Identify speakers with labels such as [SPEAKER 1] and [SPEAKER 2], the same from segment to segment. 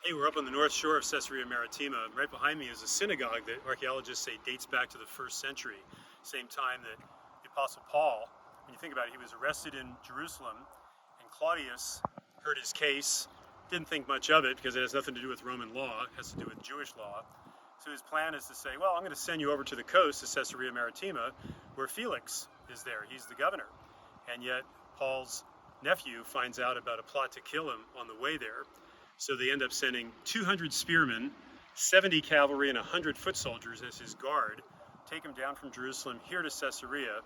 [SPEAKER 1] Hey, we're up on the north shore of Caesarea Maritima. Right behind me is a synagogue that archaeologists say dates back to the first century, same time that the Apostle Paul, when you think about it, he was arrested in Jerusalem, and Claudius heard his case, didn't think much of it because it has nothing to do with Roman law, it has to do with Jewish law. So his plan is to say, well, I'm going to send you over to the coast, to Caesarea Maritima, where Felix is there. He's the governor. And yet Paul's nephew finds out about a plot to kill him on the way there. So they end up sending 200 spearmen, 70 cavalry, and 100 foot soldiers as his guard, take him down from Jerusalem here to Caesarea.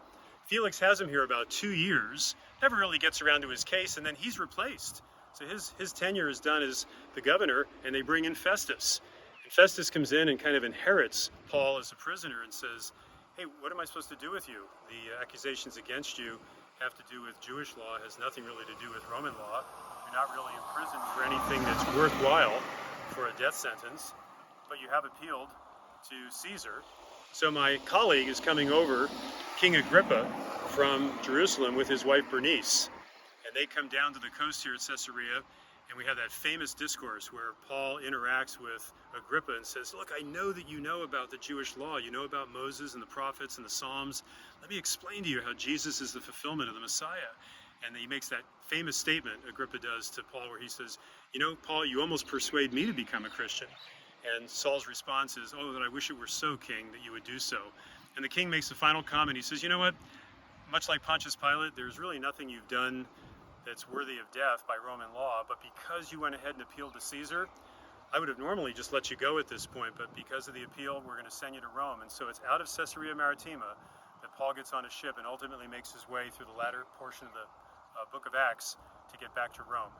[SPEAKER 1] Felix has him here about 2 years, never really gets around to his case, and then he's replaced. So his tenure is done as the governor, and they bring in Festus. And Festus comes in and kind of inherits Paul as a prisoner and says, hey, what am I supposed to do with you? The accusations against you have to do with Jewish law, it has nothing really to do with Roman law. You're not really in prison for anything that's worthwhile for a death sentence, but you have appealed to Caesar. So my colleague is coming over, King Agrippa, from Jerusalem with his wife Bernice. And they come down to the coast here at Caesarea, and we have that famous discourse where Paul interacts with Agrippa and says, look, I know that you know about the Jewish law. You know about Moses and the prophets and the Psalms. Let me explain to you how Jesus is the fulfillment of the Messiah. And he makes that famous statement, Agrippa does, to Paul, where he says, you know, Paul, you almost persuade me to become a Christian. And Saul's response is, oh, that I wish it were so, King, that you would do so. And the king makes the final comment. He says, you know what? Much like Pontius Pilate, there's really nothing you've done that's worthy of death by Roman law, but because you went ahead and appealed to Caesar, I would have normally just let you go at this point, but because of the appeal, we're going to send you to Rome. And so it's out of Caesarea Maritima that Paul gets on a ship and ultimately makes his way through the latter portion of the book of Acts to get back to Rome.